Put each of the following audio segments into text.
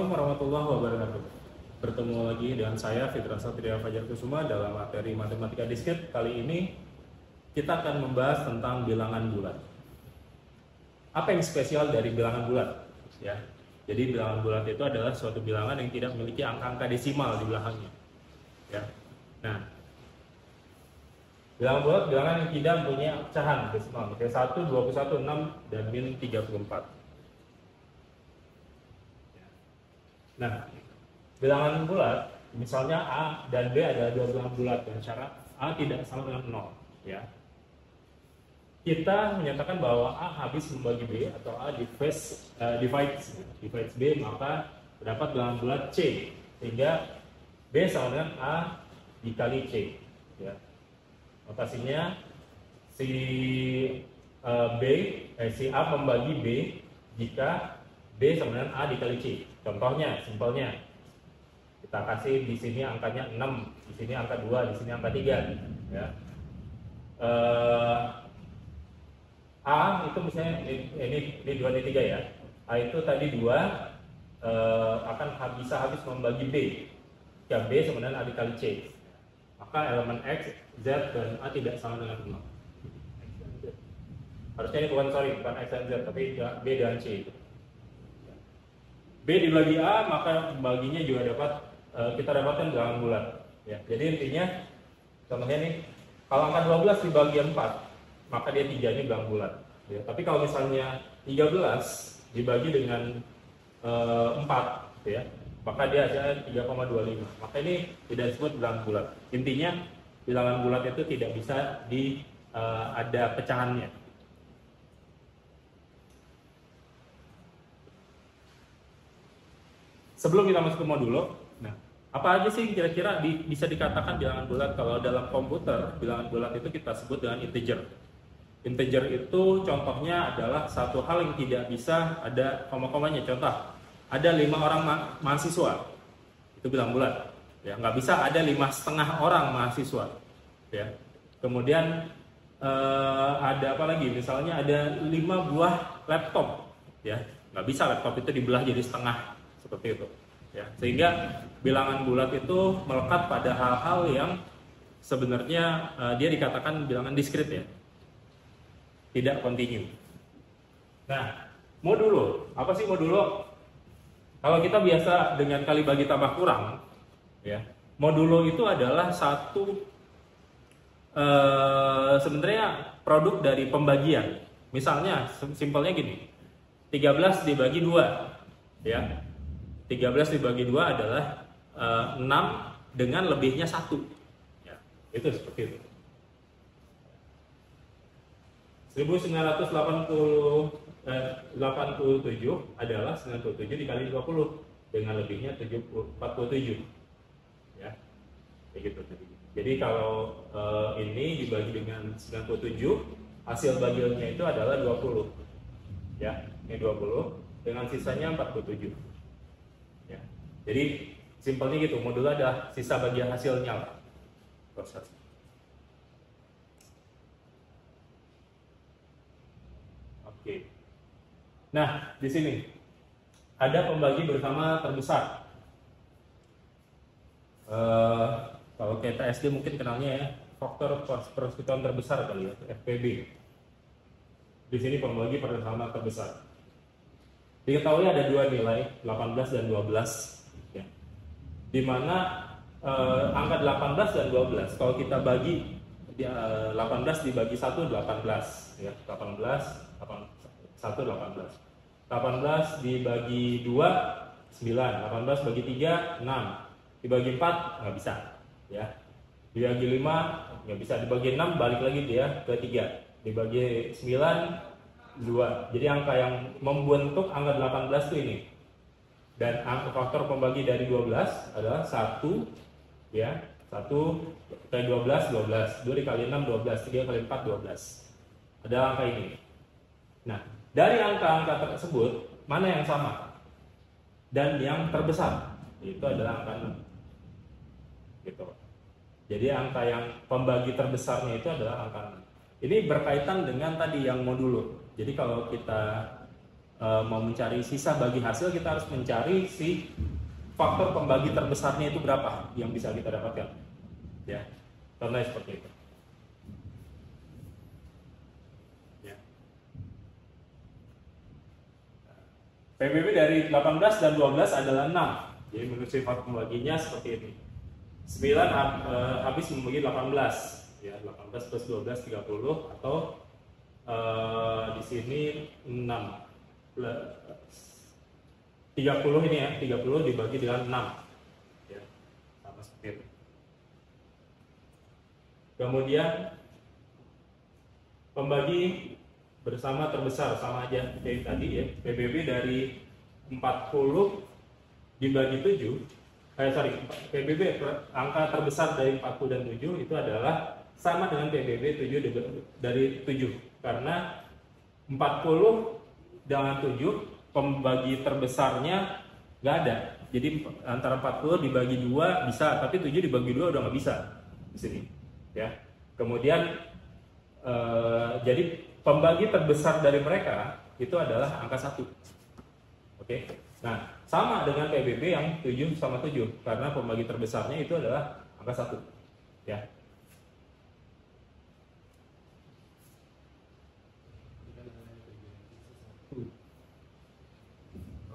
Assalamualaikum warahmatullahi wabarakatuh. Bertemu lagi dengan saya Fitra Satria Fajar Kusuma dalam materi matematika diskret. Kali ini kita akan membahas tentang bilangan bulat. Apa yang spesial dari bilangan bulat? Ya, jadi bilangan bulat itu adalah suatu bilangan yang tidak memiliki angka-angka desimal di belakangnya. Ya, nah, bilangan bulat bilangan yang tidak mempunyai pecahan desimal, misalnya 1, 21, 6, dan min 34. Nah, bilangan bulat, misalnya A dan B adalah dua bilangan bulat dengan syarat A tidak sama dengan 0. Ya. Kita menyatakan bahwa A habis membagi B atau A divides B, maka terdapat bilangan bulat C, sehingga B sama dengan A dikali C. Ya. Notasinya si A membagi B jika B sama dengan A dikali C. Contohnya, simpelnya, kita kasih di sini angkanya 6, di sini angka 2, di sini angka 3. Ya. A itu misalnya ini 2, ini 3 ya. A itu tadi 2 akan bisa habis membagi B. Jika B sama dengan A dikali C. Maka elemen X, Z, dan A tidak sama dengan 0. Harusnya ini bukan X dan Z, tapi B dan C itu. B dibagi A, maka baginya juga kita dapatkan bilangan bulat. Ya, jadi intinya, contohnya nih, kalau angka 12 dibagi 4, maka dia 3, ini bilangan bulat. Ya, tapi kalau misalnya 13 dibagi dengan 4, ya, maka dia ada 3,25. Maka ini tidak disebut bilangan bulat. Intinya, bilangan bulat itu tidak bisa ada pecahannya. Sebelum kita masuk ke modulo, nah, apa aja sih kira-kira bisa dikatakan bilangan bulat? Kalau dalam komputer, bilangan bulat itu kita sebut dengan integer. Integer itu contohnya adalah satu hal yang tidak bisa ada koma-komanya. Contoh, ada 5 orang mahasiswa, itu bilangan bulat. Ya, nggak bisa ada 5,5 orang mahasiswa. Ya. Kemudian ada apa lagi? Misalnya ada 5 buah laptop. Ya, nggak bisa laptop itu dibelah jadi setengah. Seperti itu ya, sehingga bilangan bulat itu melekat pada hal-hal yang sebenarnya dia dikatakan bilangan diskrit ya, tidak kontinu. Nah, modulo, apa sih modulo? Kalau kita biasa dengan kali bagi tambah kurang ya, modulo itu adalah satu sebenarnya produk dari pembagian. Misalnya simpelnya gini, 13 dibagi 2 ya, 13 dibagi 2 adalah 6 dengan lebihnya 1. Ya, itu seperti itu. 1987 adalah 97 dikali 20 dengan lebihnya 47. Ya, kayak gitu. Jadi kalau ini dibagi dengan 97, hasil bagiannya itu adalah 20. Ya, ini 20 dengan sisanya 47. Ya. Jadi simpelnya gitu, modulo ada sisa bagian hasilnya proses. Oke. Nah, di sini ada pembagi bersama terbesar. Kalau kita SD mungkin kenalnya ya, faktor persekutuan terbesar kali ya, FPB. Di sini pembagi bersama terbesar. Diketahui ada 2 nilai, 18 dan 12 ya. Dimana angka 18 dan 12 kalau kita bagi 18 dibagi 1 18 ya, 18 dibagi 2 9, 18 bagi 3 6, dibagi 4 nggak bisa ya, dibagi 5 nggak bisa, dibagi 6 balik lagi dia ke 3, dibagi 9 2. Jadi angka yang membentuk angka 18 itu ini. Dan angka faktor pembagi dari 12 adalah 1 ya. 1 kali 12 12, 2 dikali 6 12, 3 kali 4 12. Ada angka ini. Nah, dari angka-angka tersebut mana yang sama? Dan yang terbesar itu adalah angka 6. Gitu. Jadi angka yang pembagi terbesarnya itu adalah angka 6. Ini berkaitan dengan tadi yang modulo. Jadi kalau kita mau mencari sisa bagi hasil, kita harus mencari si faktor pembagi terbesarnya itu berapa yang bisa kita dapatkan. Ya, contohnya seperti itu. Ya. PBB dari 18 dan 12 adalah 6. Jadi menurut sifat pembaginya seperti ini. 9 habis membagi 18. Ya, 18 plus 12 30 atau di sini 6 30 ini ya, 30 dibagi dengan 6 ya, sama seperti itu. Kemudian pembagi bersama terbesar sama aja kayak tadi ya, PBB dari 40 dibagi 7, PBB angka terbesar dari 40 dan 7 itu adalah sama dengan PBB 7 dari 7, karena 40 dengan 7 pembagi terbesarnya nggak ada. Jadi antara 40 dibagi 2 bisa, tapi 7 dibagi 2 udah nggak bisa di sini. Ya. Kemudian jadi pembagi terbesar dari mereka itu adalah angka 1. Oke. Nah, sama dengan PBB yang 7 sama 7 karena pembagi terbesarnya itu adalah angka 1. Ya.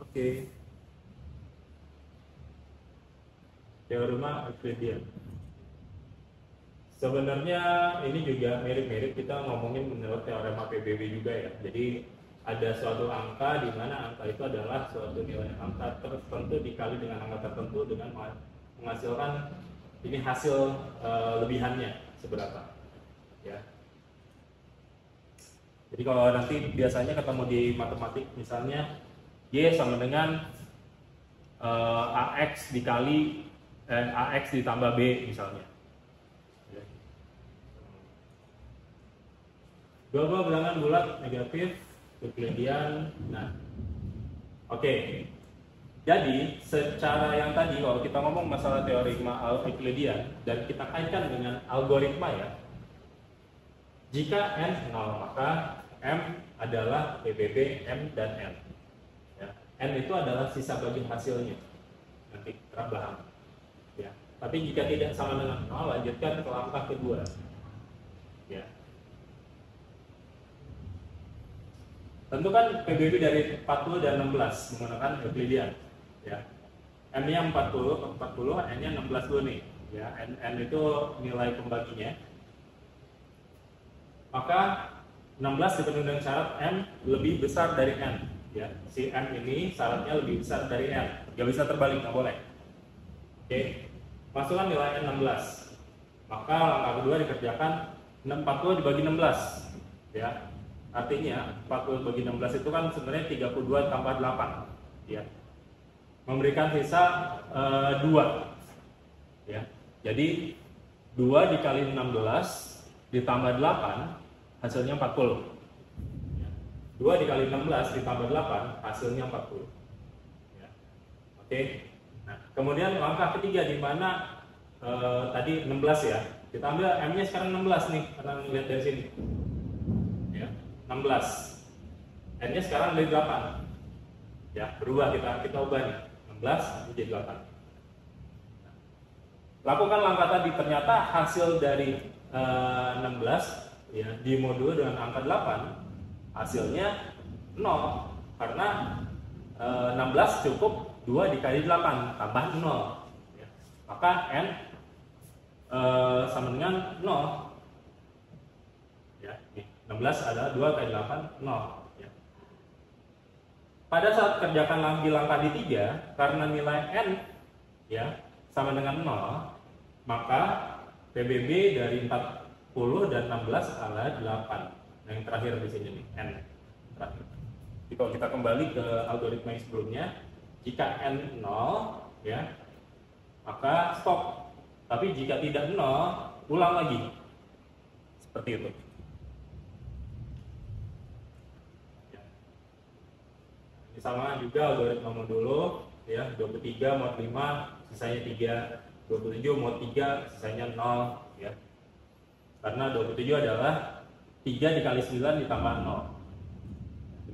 Oke. Teorema Euclidean. Sebenarnya ini juga mirip-mirip kita ngomongin menurut teorema PBB juga ya. Jadi ada suatu angka di mana angka itu adalah suatu nilai angka tertentu dikali dengan angka tertentu dengan menghasilkan ini hasil lebihannya seberapa. Ya. Jadi kalau nanti biasanya ketemu di matematik misalnya Y sama dengan AX dikali AX ditambah B misalnya. Dua bilangan bulat negatif Euclidean. Nah, oke. Jadi secara yang tadi kalau kita ngomong masalah teorema Euclidean dan kita kaitkan dengan algoritma ya, jika n 0 maka m adalah PBB m dan n. Ya. N itu adalah sisa bagi hasilnya nanti tambahan. Ya. Tapi jika tidak sama dengan 0 lanjutkan ke langkah kedua. Ya. Tentukan PBB dari 40 dan 16 menggunakan Euclidean. Ya. M-nya 40, N-nya 16 dulu nih. Ya, N itu nilai pembaginya. Maka 16 dipenuhi dengan syarat M lebih besar dari N. Ya, si M ini syaratnya lebih besar dari N. Gak bisa terbalik, nggak boleh. Oke, masukkan nilai N 16. Maka langkah kedua dikerjakan 40 dibagi 16. Ya. Artinya 40 bagi 16 itu kan sebenarnya 32 tambah 8 ya. Memberikan sisa 2 ya. Jadi 2 dikali 16 ditambah 8 hasilnya 40 ya. 2 dikali 16 ditambah 8 hasilnya 40 ya. Oke. Nah, kemudian langkah ketiga di mana tadi 16 ya. Kita ambil M nya sekarang 16 nih karena lihat dari sini 16, N-nya sekarang dari 8 ya, berubah kita ubah nih 16 menjadi 8. Lakukan langkah tadi, ternyata hasil dari 16 ya dimodul dengan angka 8 hasilnya 0 karena 16 cukup 2 dikali 8 tambah 0 ya. Maka N sama dengan 0 ya, nih. 16 adalah 2 kali 8, 0 ya. Pada saat kerjakan lagi langkah di 3, karena nilai N ya sama dengan 0, maka PBB dari 40 dan 16 adalah 8. Nah, yang terakhir di sini nih, N terakhir. Jadi kalau kita kembali ke algoritma yang sebelumnya, jika N 0 ya, maka stop. Tapi jika tidak 0, ulang lagi. Seperti itu. Sama juga algoritma modulo ya, 23 mod 5 sisanya 3, 27 mod 3 sisanya 0 ya. Karena 27 adalah 3 dikali 9 ditambah 0.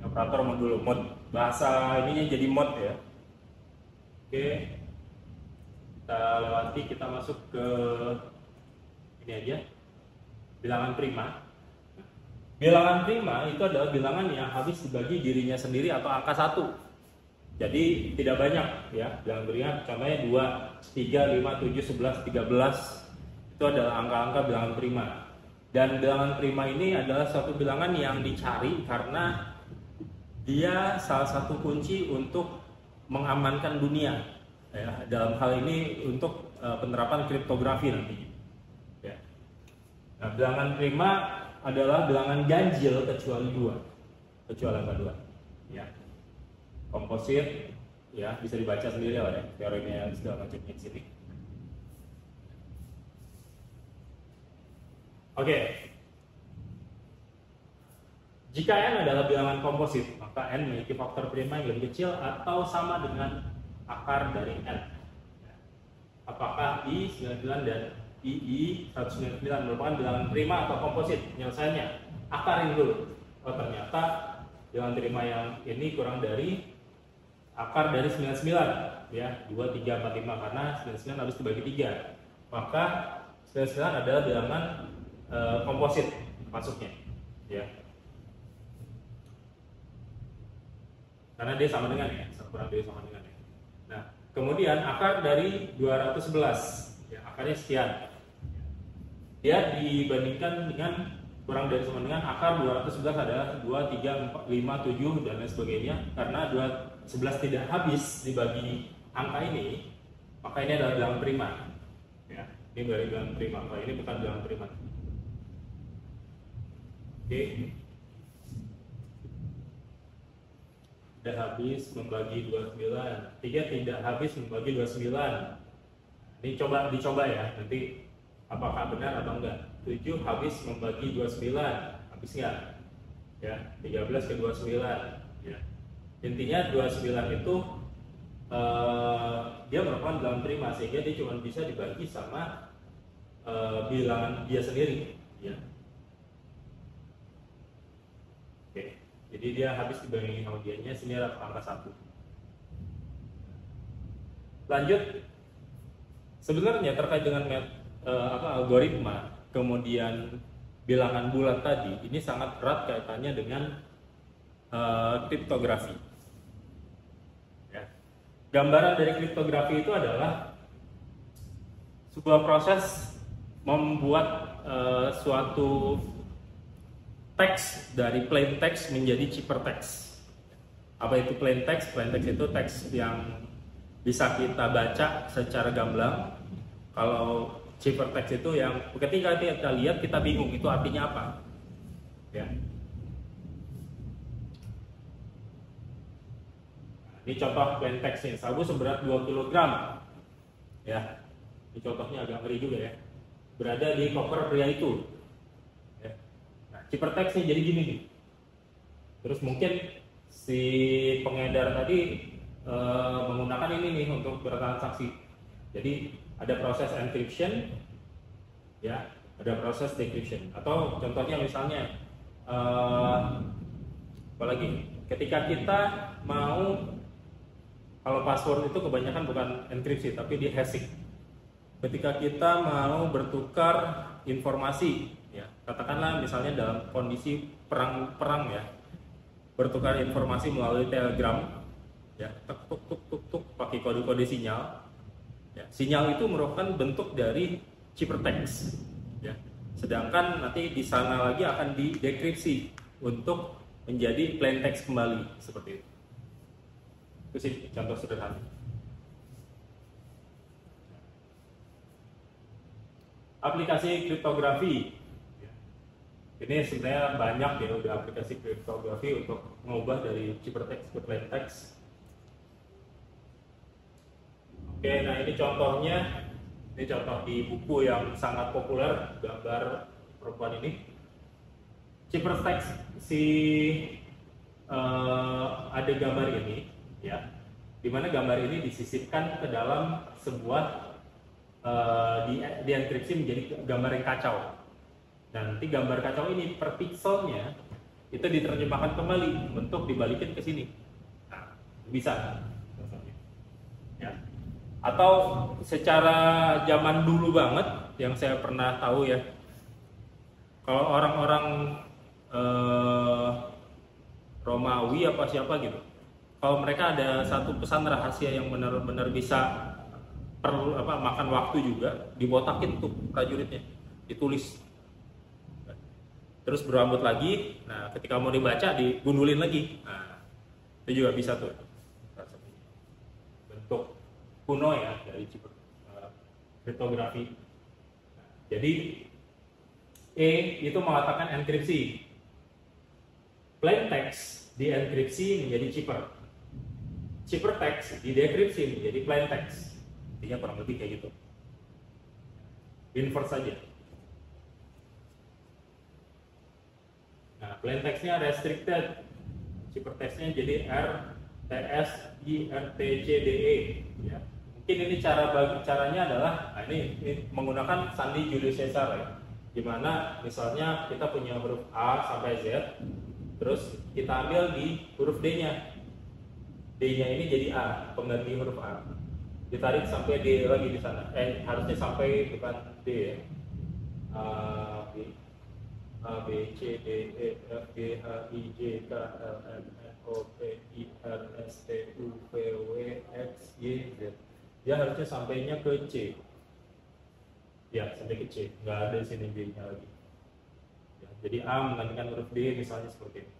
Ini operator modulo mod bahasa ininya jadi mod ya. Oke, kita lewati, kita masuk ke ini aja, bilangan prima. Bilangan prima itu adalah bilangan yang habis dibagi dirinya sendiri atau angka 1. Jadi tidak banyak ya. Bilangan prima contohnya 2, 3, 5, 7, 11, 13. Itu adalah angka-angka bilangan prima. Dan bilangan prima ini adalah suatu bilangan yang dicari karena dia salah satu kunci untuk mengamankan dunia. Ya, dalam hal ini untuk penerapan kriptografi nanti. Ya. Nah, bilangan prima adalah bilangan ganjil kecuali 2, kecuali angka 2 ya. Komposit ya, bisa dibaca sendiri lah ya teorinya segala macamnya di sini. Oke. Jika n adalah bilangan komposit, maka n memiliki faktor prima yang lebih kecil atau sama dengan akar dari n. Apakah i 99 dan II 199 merupakan bilangan prima atau komposit? Penyelesaiannya, akarin dulu. Oh ternyata bilangan prima yang ini kurang dari akar dari 99 ya, 2, 3, 4, 5 karena 99 harus dibagi 3. Maka 99 adalah bilangan komposit masuknya ya. Karena dia sama dengan ya, kurang dari sama dengan ya. Nah, kemudian akar dari 211 ya, akarnya sekian. Dia dibandingkan dengan kurang dari sama dengan akar 211 adalah 2, 3, 4, 5, 7 dan lain sebagainya. Karena 211 tidak habis dibagi angka ini, maka ini adalah bilangan prima. Ya, ini dari bilangan prima. Kalau ini bukan bilangan prima. Oke. Tidak habis membagi 29. 3 tidak habis membagi 29. Ini dicoba ya, nanti apakah benar atau enggak. 7 habis membagi 29, habis enggak? Ya, 13 ke 29 ya. Intinya 29 itu dia merupakan bilangan prima sehingga dia cuma bisa dibagi sama bilangan dia sendiri ya. Oke, jadi dia habis dibagi sama dianya, sini adalah angka 1. Lanjut, sebenarnya terkait dengan algoritma kemudian bilangan bulat tadi, ini sangat erat kaitannya dengan kriptografi ya. Gambaran dari kriptografi itu adalah sebuah proses membuat suatu teks dari plain text menjadi ciphertext. Apa itu plain text? Plain text itu teks yang bisa kita baca secara gamblang. Kalau ciphertext itu yang ketika kita lihat kita bingung itu artinya apa ya. Ini contoh plain text nih, sabu seberat 2 kg ya. Ini contohnya agak ngeri juga ya, berada di koper pria itu ya. Nah, ciphertext nih jadi gini nih. Terus mungkin si pengedar tadi menggunakan ini nih untuk bertransaksi. Jadi ada proses encryption ya, ada proses decryption. Atau contohnya misalnya apalagi ketika kita mau, kalau password itu kebanyakan bukan enkripsi tapi di hashing. Ketika kita mau bertukar informasi ya, katakanlah misalnya dalam kondisi perang ya, bertukar informasi melalui telegram ya, tuk tuk tuk tuk pakai kode-kode sinyal ya. Sinyal itu merupakan bentuk dari ciphertext ya. Sedangkan nanti di sana lagi akan didekripsi untuk menjadi plain text kembali seperti itu. Itu sih contoh sederhana. Aplikasi kriptografi. Ini sebenarnya banyak ya udah aplikasi kriptografi untuk mengubah dari ciphertext ke plain text. Oke, nah ini contohnya. Ini contoh di buku yang sangat populer, gambar perempuan ini. Ciphertext ada gambar ini ya. Dimana gambar ini disisipkan ke dalam sebuah dienkripsi menjadi gambar yang kacau. Dan nanti gambar kacau ini per pixelnya itu diterjemahkan kembali untuk dibalikin ke sini. bisa. Ya. Atau secara zaman dulu banget yang saya pernah tahu ya, kalau orang-orang Romawi apa siapa gitu, kalau mereka ada satu pesan rahasia yang benar-benar bisa perlu makan waktu juga, dibotakin tuh prajuritnya, ditulis, terus berambut lagi. Nah ketika mau dibaca digundulin lagi. Nah itu juga bisa tuh, bentuk kuno ya dari kriptografi. Jadi E itu mengatakan enkripsi. Plain text dienkripsi menjadi cipher. Cipher text didekripsi menjadi plain text. Intinya kurang lebih kayak gitu. Inverse saja. Nah, plain textnya restricted. Cipher textnya jadi RTSIRTCDE. Ya. Mungkin ini caranya adalah, nah ini menggunakan sandi Julius Caesar ya. Dimana misalnya kita punya huruf A sampai Z, terus kita ambil di huruf D-nya. D-nya ini jadi A, pengganti huruf A. Ditarik sampai D lagi di sana. Harusnya sampai bukan D ya. A, B, C, D, E, F, G, H, I, J, K, L, M, N, O, P, I, R, S, T, U, V, W, X, Y, Z. Dia harusnya sampainya ke C. Ya, sampai ke C. Nggak ada di sini D-nya lagi. Ya, jadi A menggantikan huruf D misalnya seperti ini.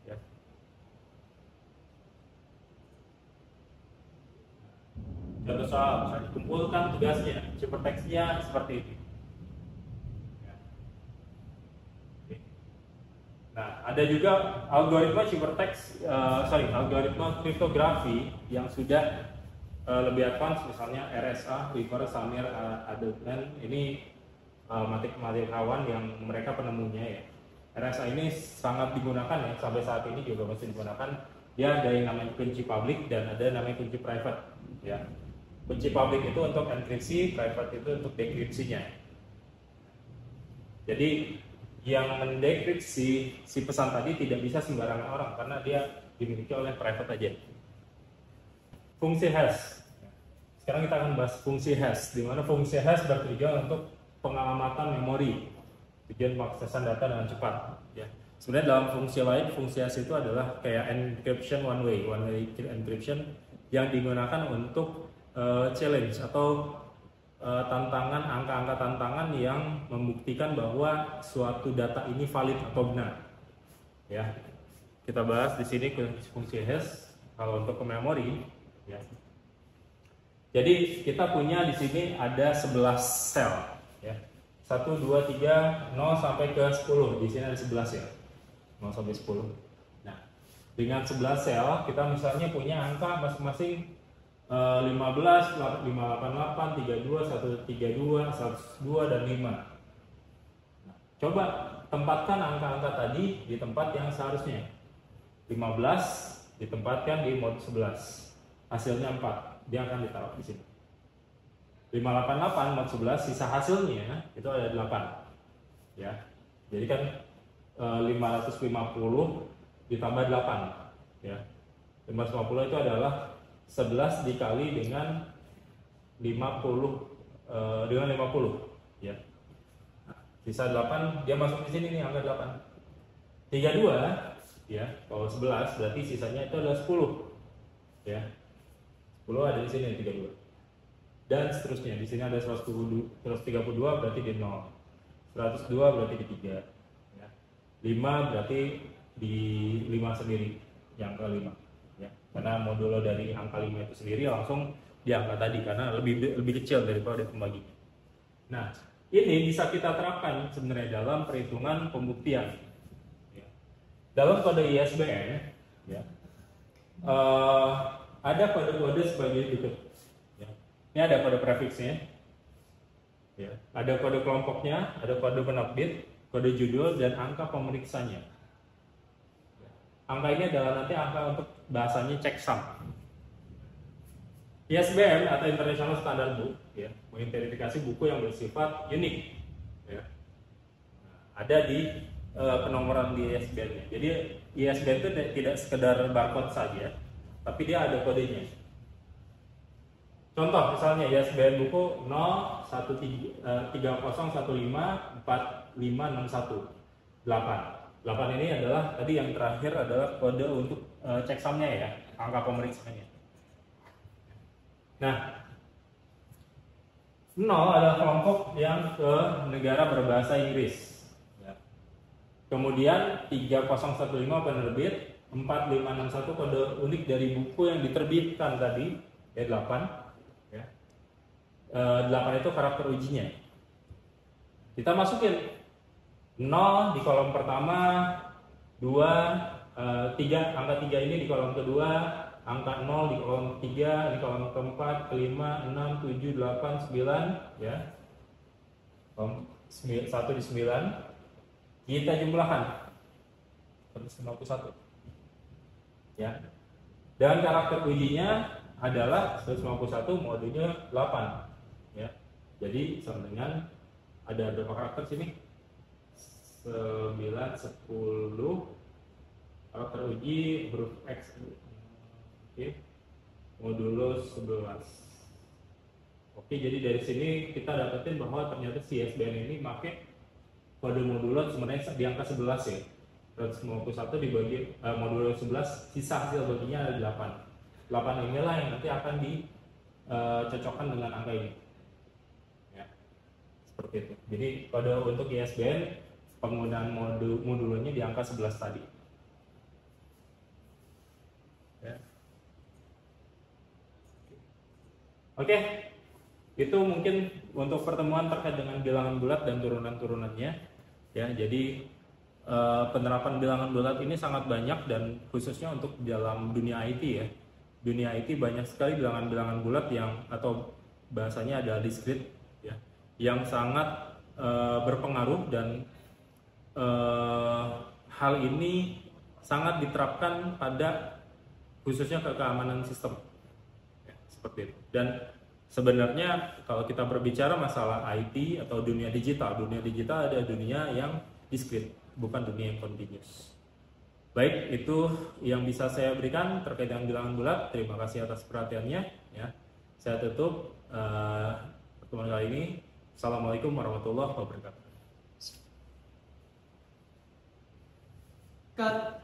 Ya. Contoh soal, misalnya kumpulkan tugasnya, cipher text-nya seperti ini. Ya. Oke. Nah, ada juga algoritma cipher text, algoritma kriptografi yang sudah lebih advance, misalnya RSA, Weaver, Samir, Adotman. Ini matematikawan yang mereka penemunya ya. RSA ini sangat digunakan ya, sampai saat ini juga masih digunakan. Dia ada yang namanya kunci public dan ada namanya kunci private ya. Kunci public itu untuk enkripsi, private itu untuk dekripsinya. Jadi yang mendekripsi si pesan tadi tidak bisa sembarangan orang karena dia dimiliki oleh private aja. Fungsi hash. Sekarang kita akan bahas fungsi hash, di mana fungsi hash bertujuan untuk pengamatan memori, tujuan pengaksesan data dengan cepat. Ya. Sebenarnya dalam fungsi lain, fungsi hash itu adalah kayak encryption one way encryption yang digunakan untuk challenge atau tantangan, angka-angka tantangan yang membuktikan bahwa suatu data ini valid atau benar. Ya, kita bahas di sini fungsi hash. Kalau untuk ke memori. Ya. Jadi kita punya di sini ada 11 sel ya. 1 2 3 0 sampai ke 10. Di sini ada 11 ya. 0 sampai 10. Nah, dengan 11 sel kita misalnya punya angka masing-masing 15, 588, 32, 132, 102 dan 5. Nah, coba tempatkan angka-angka tadi di tempat yang seharusnya. 15 ditempatkan di mode 11. Hasilnya 4, dia akan ditaruh di sini. 588 mod 11, sisa hasilnya itu ada 8. Ya. Jadi kan 550 ditambah 8, ya. 550 itu adalah 11 dikali dengan 50 ya. Nah, sisa 8 dia masuk di sini nih, angka 8. 32 ya, kalau 11 berarti sisanya itu adalah 10. Ya. 10 ada di sini 32. Dan seterusnya. Di sini ada 132 berarti di 0. 102 berarti di 3. Ya. 5 berarti di 5 sendiri, yang ke 5. Ya. Karena modulo dari angka 5 itu sendiri langsung di angka tadi karena lebih kecil daripada pembaginya. Nah, ini bisa kita terapkan sebenarnya dalam perhitungan pembuktian. Ya. Dalam kode ISBN, ya. Ada kode-kode sebagai berikut. Ya. Ini ada kode prefiksnya, ya. Ada kode kelompoknya, ada kode penerbit, kode judul, dan angka pemeriksanya. Ya. Angka ini adalah nanti angka untuk bahasanya checksum. ISBN atau International Standard Book, ya, mengidentifikasi buku yang bersifat unik. Ya. Nah, ada di penomoran di ISBN-nya. Jadi ISBN itu tidak sekedar barcode saja, tapi dia ada kodenya. Contoh misalnya ISBN buku 01301545618. 8 ini adalah tadi yang terakhir adalah kode untuk ceksamnya ya, angka pemeriksaannya. Nah, 0 adalah kelompok yang ke negara berbahasa Inggris. Ya. Kemudian 3015 penerbit, 4561 kode unik dari buku yang diterbitkan tadi, ya 8. Ya. 8 itu karakter ujinya. Kita masukin 0 di kolom pertama, 2, 3, angka 3 ini di kolom kedua, angka 0 di kolom ketiga, di kolom keempat, kelima, 6, 7, 8, 9, ya. 1 di 9. Kita jumlahkan 151. Ya. Dan karakter ujinya adalah 151 modulnya 8. Ya. Jadi sama dengan ada berapa karakter sini? 9, 10 karakter uji huruf X. Oke. Modulus 11. Oke, jadi dari sini kita dapetin bahwa ternyata si ISBN ini pakai kode modulus sebenarnya di angka 11 ya. 151 dibagi modulus 11, sisa hasil baginya ada 8. 8 inilah yang nanti akan dicocokkan dengan angka ini. Ya. Seperti itu. Jadi kode untuk ISBN penggunaan modulnya di angka 11 tadi. Ya. Oke, itu mungkin untuk pertemuan terkait dengan bilangan bulat dan turunan-turunannya. Ya, jadi penerapan bilangan bulat ini sangat banyak dan khususnya untuk dalam dunia IT ya. Dunia IT banyak sekali bilangan-bilangan bulat yang atau bahasanya ada discrete ya, yang sangat berpengaruh dan hal ini sangat diterapkan pada khususnya ke keamanan sistem ya, seperti itu. Dan sebenarnya kalau kita berbicara masalah IT atau dunia digital ada dunia yang discrete, bukan dunia yang continuous. Baik, itu yang bisa saya berikan terkait dengan bilangan bulat. Terima kasih atas perhatiannya ya. Saya tutup pertemuan kali ini. Assalamualaikum warahmatullahi wabarakatuh. Cut.